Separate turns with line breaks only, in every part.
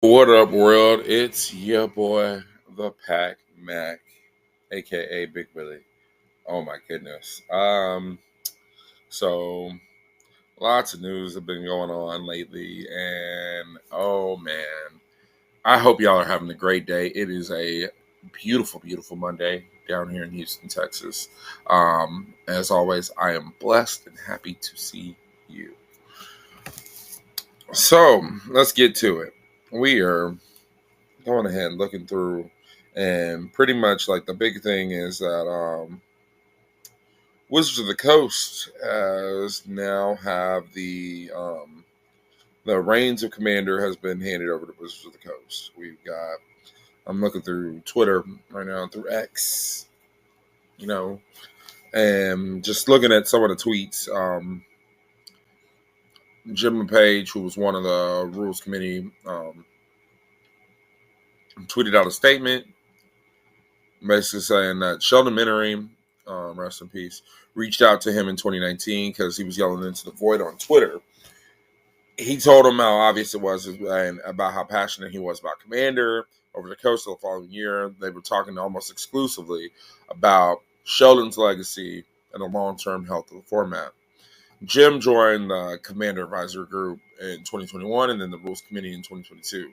What up, world? It's your boy, the Pac Mac, aka Big Billy. Oh my goodness. So lots of news have been going on lately, and oh man, I hope y'all are having a great day. It is a beautiful, beautiful Monday down here in Houston, Texas. As always, I am blessed and happy to see you. So let's get to it. We are going ahead and looking through, and pretty much like the big thing is that Wizards of the Coast has now have the reins of commander has been handed over to Wizards of the Coast. We've got I'm looking through Twitter right now through X, you know, and just looking at some of the tweets. Jim LePage, who was one of the rules committee, tweeted out a statement basically saying that Sheldon Minery, rest in peace, reached out to him in 2019 because he was yelling into the void on Twitter. He told him how obvious it was and about how passionate he was about Commander. Over the course of the following year, they were talking almost exclusively about Sheldon's legacy and the long-term health of the format. Jim joined the Commander Advisory Group in 2021 and then the Rules Committee in 2022.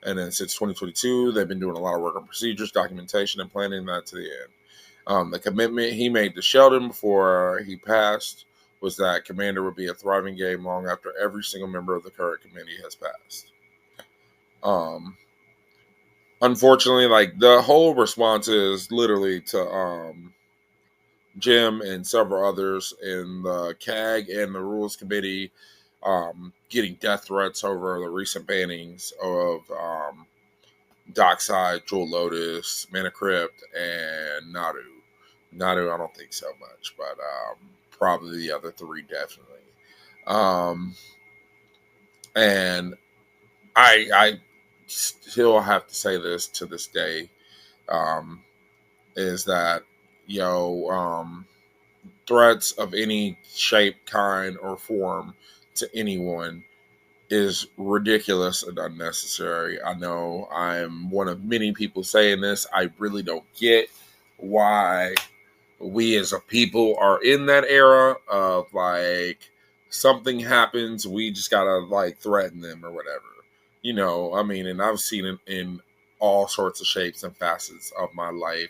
And then since 2022, they've been doing a lot of work on procedures, documentation, and planning that to the end. The commitment he made to Sheldon before he passed was that Commander would be a thriving game long after every single member of the current committee has passed. Unfortunately, like the whole response is literally to Jim and several others in the CAG and the Rules Committee getting death threats over the recent bannings of Dockside, Jewel Lotus, Mana Crypt, and Nadu. Nadu, I don't think so much, but probably the other three definitely. Um, and I still have to say this to this day, is that threats of any shape, kind, or form to anyone is ridiculous and unnecessary. I know I'm one of many people saying this. I really don't get why we as a people are in that era of like something happens, we just gotta like threaten them or whatever. I mean, and I've seen it in all sorts of shapes and facets of my life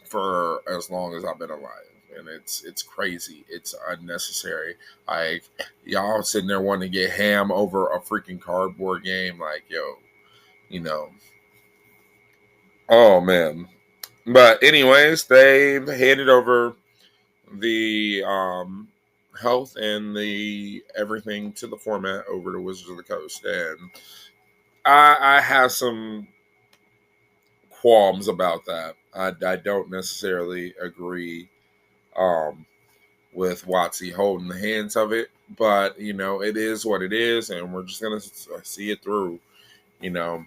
for as long as I've been alive. And it's crazy. It's unnecessary. Like y'all sitting there wanting to get ham over a freaking cardboard game. Like, yo, you know. Oh man. But anyways, they've handed over the health and the everything to the format over to Wizards of the Coast. And I have some qualms about that. I don't necessarily agree with WotC holding the hands of it. But, it is what it is, and we're just going to see it through, you know.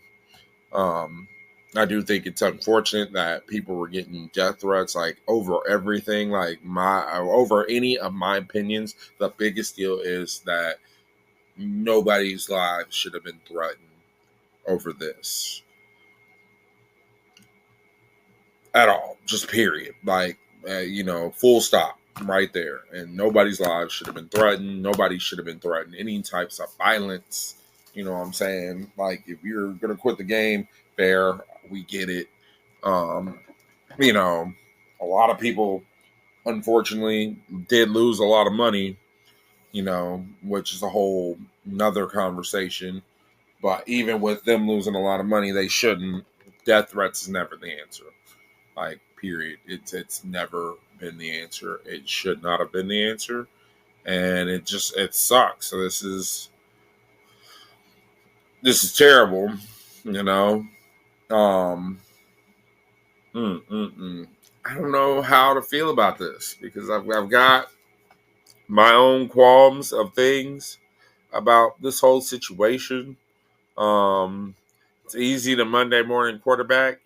Um, I do think it's unfortunate that people were getting death threats like over everything, like over any of my opinions. The biggest deal is that nobody's lives should have been threatened over this at all. Just period. Like, full stop right there. And nobody's lives should have been threatened. Nobody should have been threatened. Any types of violence. You know what I'm saying? Like, if you're going to quit the game, fair. We get it. Um, a lot of people, unfortunately, did lose a lot of money, which is a whole another conversation. But even with them losing a lot of money, they shouldn't. Death threats is never the answer. Like, period. It's never been the answer. It should not have been the answer, and it sucks. So this is terrible. You know. Um. mm, mm, mm. I don't know how to feel about this because I've got my own qualms of things about this whole situation. Um, it's easy to Monday morning quarterback,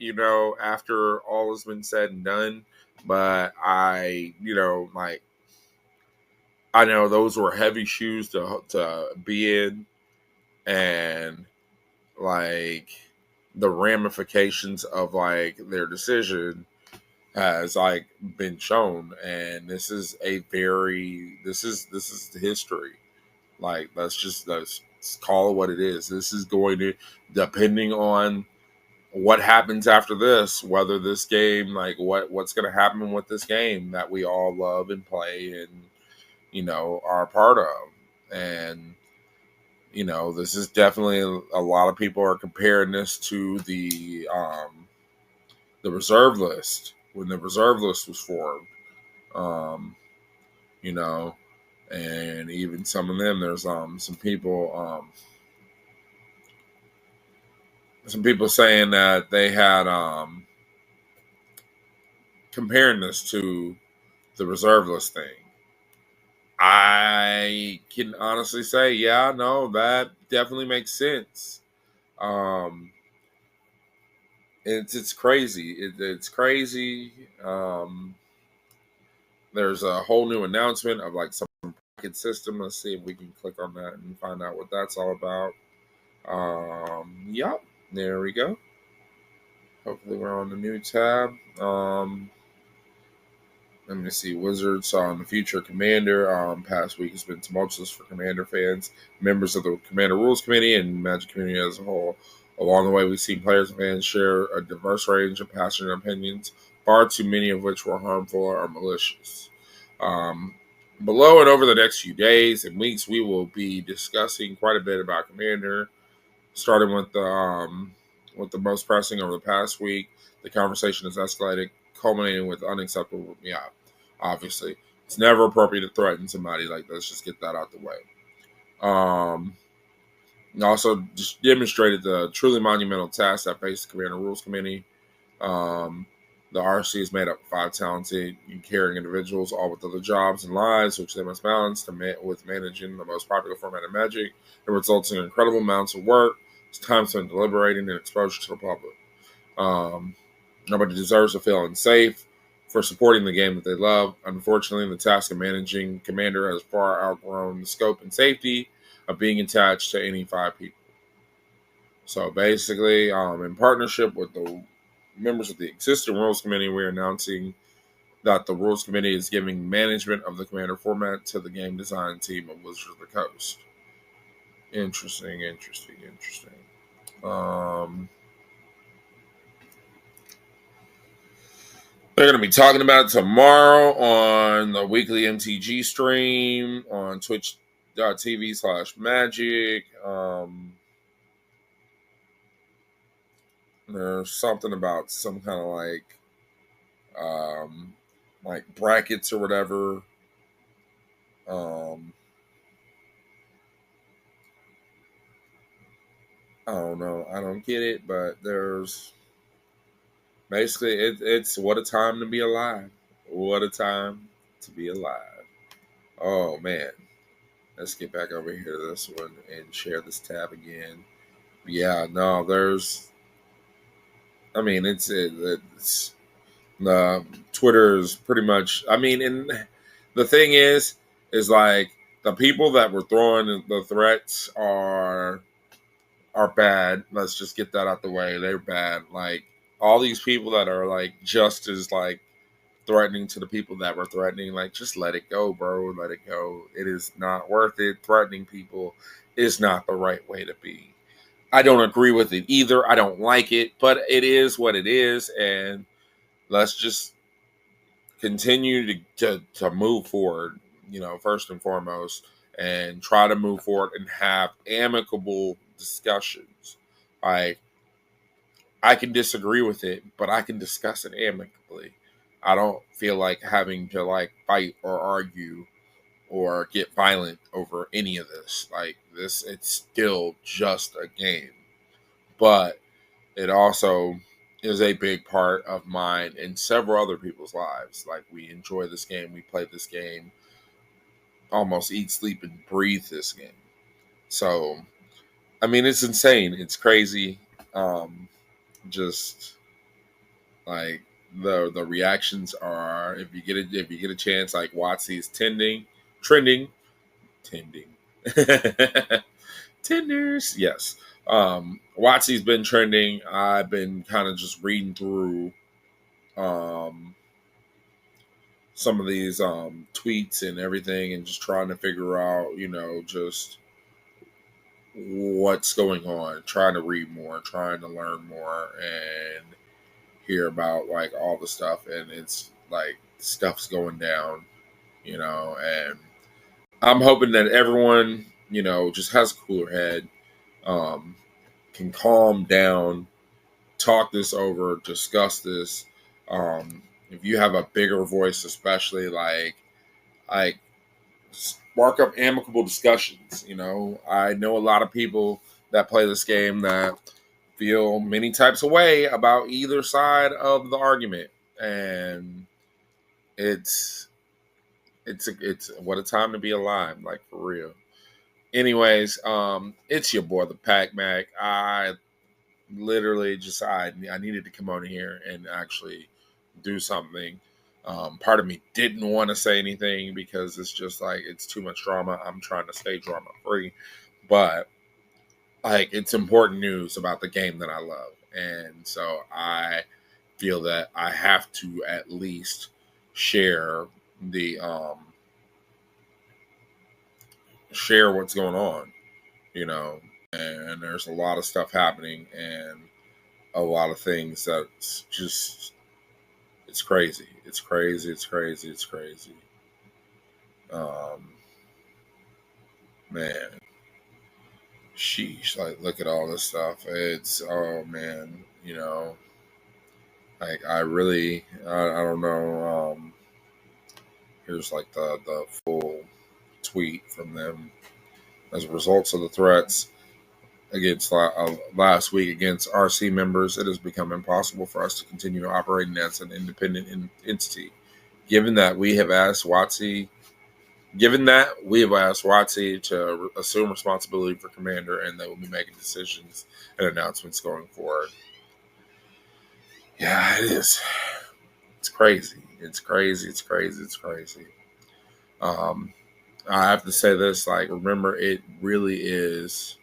after all has been said and done. But like I know those were heavy shoes to be in. and like the ramifications of like their decision has like been shown, and this is history. Like let's call it what it is. This is going to, depending on what happens after this, whether this game, like what's going to happen with this game that we all love and play and are a part of. And this is definitely, a lot of people are comparing this to the reserve list, when the reserve list was formed. Um, you know, and even some of them, there's some people saying that they had comparing this to the reserve list thing. I can honestly say, yeah, no, that definitely makes sense. Um, it's crazy. It's crazy. There's a whole new announcement of like some bracket system. Let's see if we can click on that and find out what that's all about. Yep, there we go. Hopefully, we're on the new tab. Let me see. Wizards on the future Commander. Past week has been tumultuous for Commander fans, members of the Commander Rules Committee, and Magic community as a whole. Along the way, we've seen players and fans share a diverse range of passionate opinions, far too many of which were harmful or malicious. Um, Below and over the next few days and weeks, we will be discussing quite a bit about Commander, starting with the most pressing over the past week. The conversation has escalated, culminating with unacceptable. Yeah, obviously, it's never appropriate to threaten somebody. Like, let's just get that out the way. Also, just demonstrated the truly monumental task that faced the Commander Rules Committee. Um, the RC is made up of 5 talented and caring individuals, all with other jobs and lives, which they must balance with managing the most popular format of Magic. It results in incredible amounts of work, time spent deliberating, and exposure to the public. Nobody deserves to feel unsafe for supporting the game that they love. Unfortunately, the task of managing Commander has far outgrown the scope and safety of being attached to any 5 people. So basically, in partnership with the members of the existing Rules Committee, we're announcing that the Rules Committee is giving management of the Commander format to the game design team of Wizards of the Coast. Interesting. They're going to be talking about it tomorrow on the weekly MTG stream on twitch.tv/magic. There's something about some kind of like brackets or whatever. I don't know. I don't get it, but there's basically it's what a time to be alive. What a time to be alive. Oh man. Let's get back over here to this one and share this tab again. Yeah, no, there's. I mean, it's Twitter is pretty much. I mean, and the thing is like the people that were throwing the threats are bad. Let's just get that out the way. They're bad. Like all these people that are like just as like threatening to the people that were threatening, like just let it go, bro. Let it go. It is not worth it. Threatening people is not the right way to be. I don't agree with it either. I don't like it, but it is what it is, and let's just continue to move forward. First and foremost, and try to move forward and have amicable discussions. Like I can disagree with it, but I can discuss it amicably. I don't feel like having to like fight or argue or get violent over any of this. Like this, it's still just a game, but it also is a big part of mine and several other people's lives. Like we enjoy this game, we play this game, almost eat, sleep, and breathe this game. So, I mean, it's insane. It's crazy. Just like the reactions are, if you get a chance, like WotC is trending, Tenders. Yes. WotC's been trending. I've been kind of just reading through some of these tweets and everything and just trying to figure out, just what's going on, trying to read more, trying to learn more and hear about like all the stuff. And it's like stuff's going down, and I'm hoping that everyone, just has a cooler head, um, can calm down, talk this over, discuss this. If you have a bigger voice, especially like spark up amicable discussions. I know a lot of people that play this game that feel many types of way about either side of the argument, and it's what a time to be alive, like for real. Anyways, it's your boy the Pac Mac. I literally just I needed to come on here and actually do something. Part of me didn't want to say anything because it's just like it's too much drama. I'm trying to stay drama free, but like it's important news about the game that I love, and so I feel that I have to at least share the share what's going on, you know. And there's a lot of stuff happening, and a lot of things that's just it's crazy. It's crazy. It's crazy. It's crazy. Um, man, sheesh! Like, look at all this stuff. It's oh man, like I really, I don't know. Here's like the full tweet from them. As a result of the threats against last week against RC members, it has become impossible for us to continue operating as an independent entity. Given that we have asked WotC to assume responsibility for Commander, and they will be making decisions and announcements going forward. Yeah, it is. It's crazy. It's crazy. It's crazy. It's crazy. Um, I have to say this, like, remember, it really is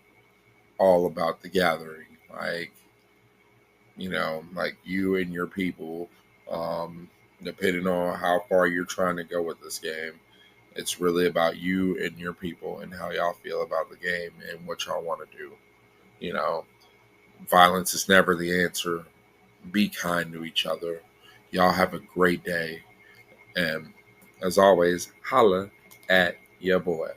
all about the gathering. Like you and your people, depending on how far you're trying to go with this game, it's really about you and your people and how y'all feel about the game and what y'all want to do. You know, Violence is never the answer. Be kind to each other. Y'all have a great day. And as always, holla at your boy.